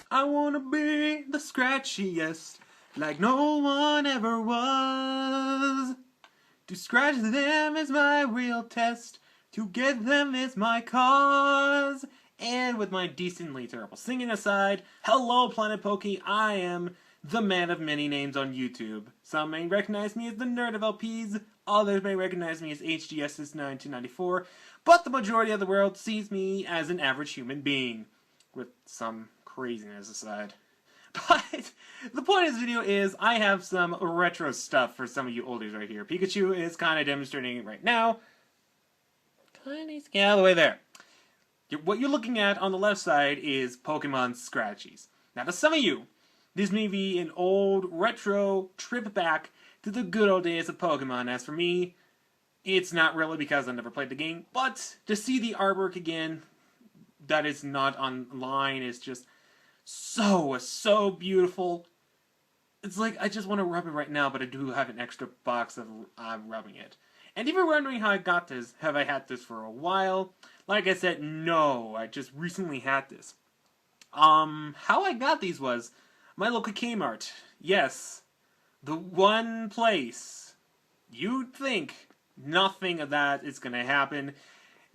I wanna be the scratchiest, like no one ever was. To scratch them is my real test, to get them is my cause. And with my decently terrible singing aside, hello PlanetPoke, I am the man of many names on YouTube. Some may recognize me as the nerd of LPs, others may recognize me as HGS's1994, but the majority of the world sees me as an average human being, with some craziness aside. But the point of this video is I have some retro stuff for some of you oldies right here. Pikachu is kind of demonstrating it right now. Get out of the way there. What you're looking at on the left side is Pokemon Scratchees. Now to some of you, this may be an old retro trip back to the good old days of Pokemon. As for me, it's not really because I never played the game, but to see the artwork again that is not online is just so beautiful. It's like I just want to rub it right now, but I do have an extra box of rubbing it. And if you're wondering how I got this, have I had this for a while? Like I said, no, I just recently had this. How I got these was my local Kmart. Yes, the one place you'd think nothing of that is gonna happen.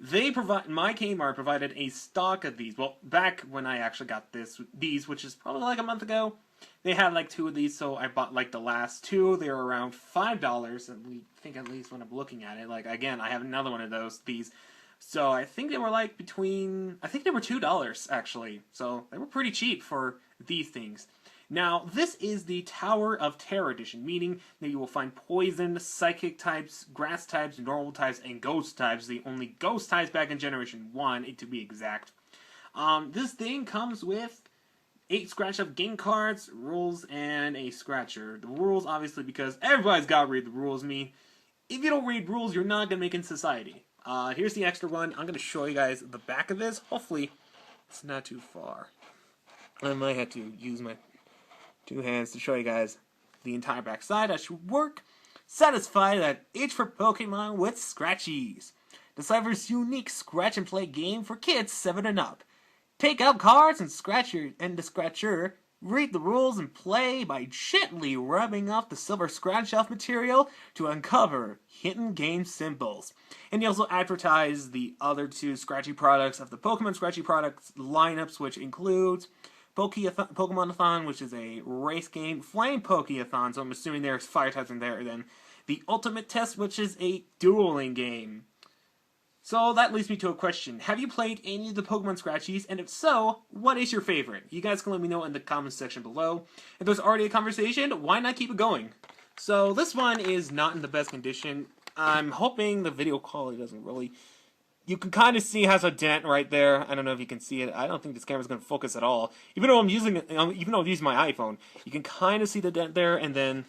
My Kmart provided a stock of these. Well, back when I actually got these, which is probably like a month ago, they had like 2 of these, so I bought like the last 2. They were around $5, and we think at least when I'm looking at it. Like again, I have another one of these. So I think they were like I think they were $2 actually. So they were pretty cheap for these things. Now, this is the Tower of Terror edition, meaning that you will find poison, psychic types, grass types, normal types, and ghost types. The only ghost types back in Generation 1, to be exact. This thing comes with 8 scratch-up game cards, rules, and a scratcher. The rules, obviously, because everybody's got to read the rules. If you don't read rules, you're not going to make it in society. Here's the extra one. I'm going to show you guys the back of this. Hopefully, it's not too far. I might have to use my 2 hands to show you guys the entire back side. That should work. Satisfy that itch for Pokemon with Scratchees. Decipher's unique scratch and play game for kids 7 and up. Take out cards and the scratcher. Read the rules and play by gently rubbing off the silver scratch-off material to uncover hidden game symbols. And he also advertised the other 2 Scratchee products of the Pokemon Scratchee products lineups, which includes Pokemon-a-thon, which is a race game, PlanetPoke-a-thon, so I'm assuming there's fire types in there, and then the Ultimate Test, which is a dueling game. So that leads me to a question. Have you played any of the Pokemon Scratchees? And if so, what is your favorite? You guys can let me know in the comments section below. If there's already a conversation, why not keep it going? So this one is not in the best condition. I'm hoping the video quality doesn't really... You can kind of see it has a dent right there. I don't know if you can see it. I don't think this camera's going to focus at all. Even though I'm using my iPhone, you can kind of see the dent there. And then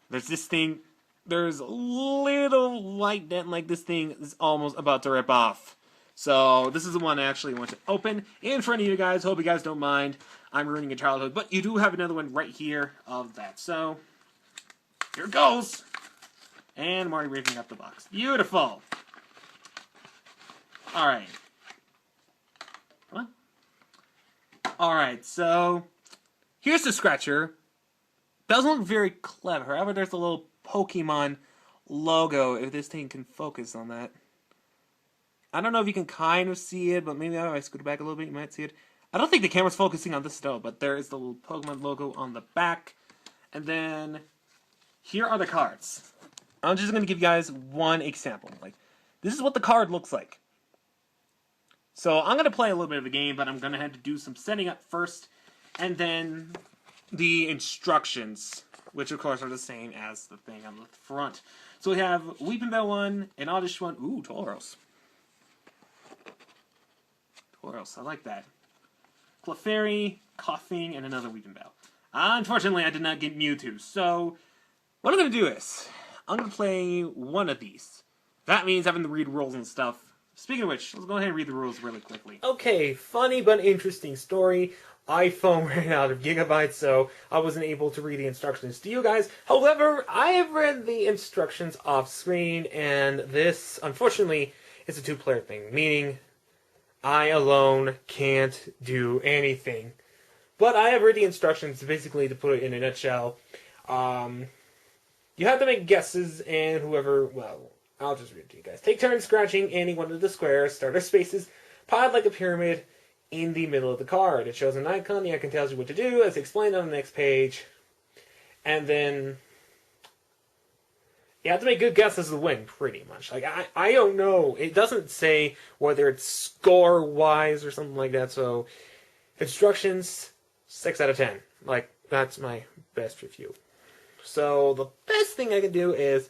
there's this thing. There's a little light dent, like this thing is almost about to rip off. So this is the one I actually want to open in front of you guys. Hope you guys don't mind. I'm ruining your childhood, but you do have another one right here of that. So here it goes. And I'm already ripping up the box. Beautiful. Alright. What? Alright, so here's the scratcher. Doesn't look very clever. However, there's a little Pokemon logo, if this thing can focus on that. I don't know if you can kind of see it, but maybe if I scoot it back a little bit, you might see it. I don't think the camera's focusing on this still, but there is the little Pokemon logo on the back. And then here are the cards. I'm just going to give you guys one example. Like, this is what the card looks like. So I'm going to play a little bit of a game, but I'm going to have to do some setting up first, and then the instructions, which of course are the same as the thing on the front. So we have Weeping Bell 1, an Oddish 1, ooh, Tauros. Tauros, I like that. Clefairy, Coughing, and another Weeping Bell. Unfortunately, I did not get Mewtwo, so what I'm going to do is, I'm going to play one of these. That means having to read rules and stuff. Speaking of which, let's go ahead and read the rules really quickly. Okay, funny but interesting story. iPhone ran out of gigabytes, so I wasn't able to read the instructions to you guys. However, I have read the instructions off screen, and this, unfortunately, is a 2-player thing, meaning I alone can't do anything. But I have read the instructions, basically, to put it in a nutshell. You have to make guesses, and whoever, well, I'll just read it to you guys. Take turns scratching any one of the squares, starter spaces, piled like a pyramid, in the middle of the card. It shows an icon. The icon tells you what to do, as explained on the next page. And then you have to make good guesses to win, pretty much. Like, I don't know. It doesn't say whether it's score-wise or something like that, so instructions, 6 out of 10. Like, that's my best review. So, the best thing I can do is,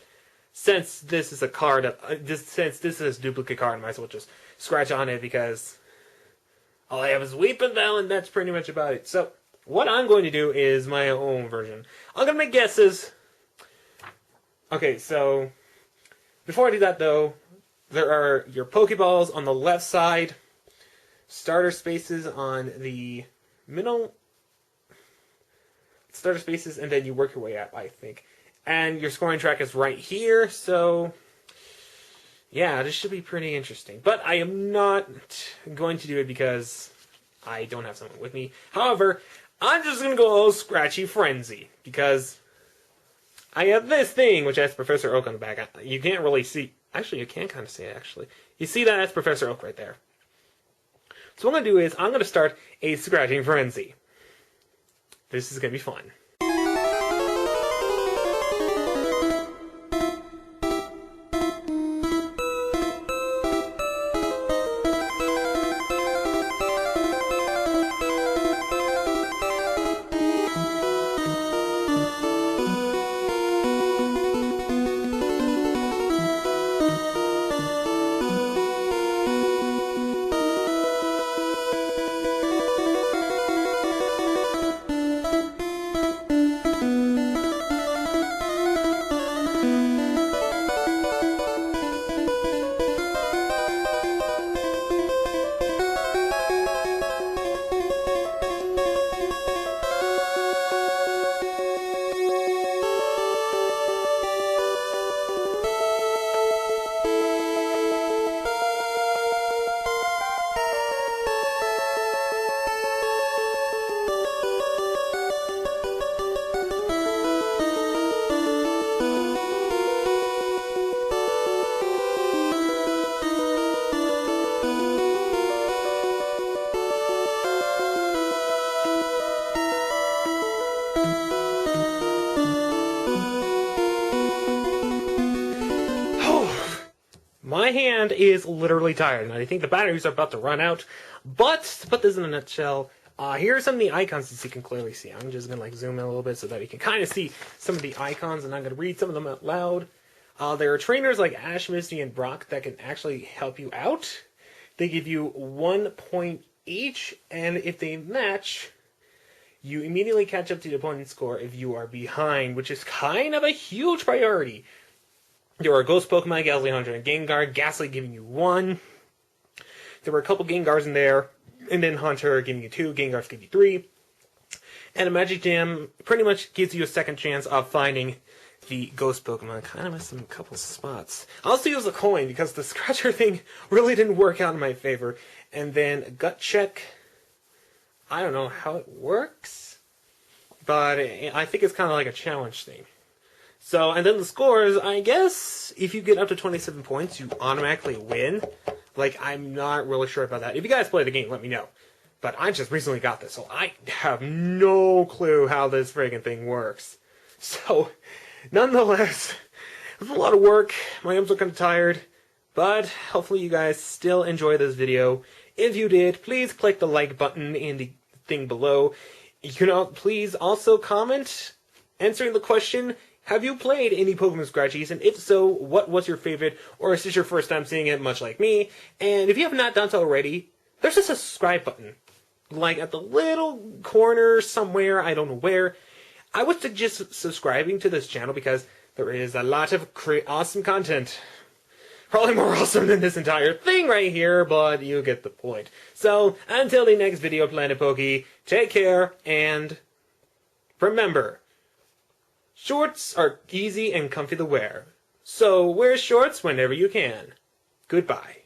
since this is a card, since this is a duplicate card, I might as well just scratch on it, because all I have is Weep and Bell, and that's pretty much about it. So, what I'm going to do is my own version. I'm going to make guesses. Okay, so, before I do that, though, there are your Pokeballs on the left side, starter spaces on the middle, starter spaces, and then you work your way up, I think. And your scoring track is right here, so yeah, this should be pretty interesting. But I am not going to do it because I don't have someone with me. However, I'm just going to go all Scratchy Frenzy, because I have this thing, which has Professor Oak on the back. You can't really see. Actually, you can kind of see it, actually. You see that? That's Professor Oak right there. So what I'm going to do is, I'm going to start a Scratching Frenzy. This is going to be fun. My hand is literally tired, and I think the batteries are about to run out. But to put this in a nutshell, here are some of the icons that you can clearly see. I'm just going to zoom in a little bit so that you can kind of see some of the icons, and I'm going to read some of them out loud. There are trainers like Ash, Misty, and Brock that can actually help you out. They give you 1 point each, and if they match, you immediately catch up to the opponent's score if you are behind, which is kind of a huge priority. There are Ghost Pokemon, Gastly, and Gengar. Gastly giving you 1. There were a couple Gengars in there, and then Hunter giving you 2. Gengars give you 3. And a Magic Gem pretty much gives you a second chance of finding the Ghost Pokemon. Kind of missed a couple spots. I'll also use a coin, because the Scratcher thing really didn't work out in my favor. And then Gut Check. I don't know how it works, but I think it's kind of like a challenge thing. So, and then the scores, I guess, if you get up to 27 points, you automatically win. Like, I'm not really sure about that. If you guys play the game, let me know. But I just recently got this, so I have no clue how this friggin' thing works. So, nonetheless, it was a lot of work. My arms are kind of tired. But, hopefully you guys still enjoy this video. If you did, please click the like button in the thing below. You can please also comment answering the question, have you played any Pokemon Scratchees, and if so, what was your favorite, or is this your first time seeing it, much like me? And if you have not done so already, there's a subscribe button, like at the little corner somewhere, I don't know where. I would suggest subscribing to this channel, because there is a lot of awesome content. Probably more awesome than this entire thing right here, but you get the point. So, until the next video, PlanetPoke, take care, and remember, shorts are easy and comfy to wear. So wear shorts whenever you can. Goodbye.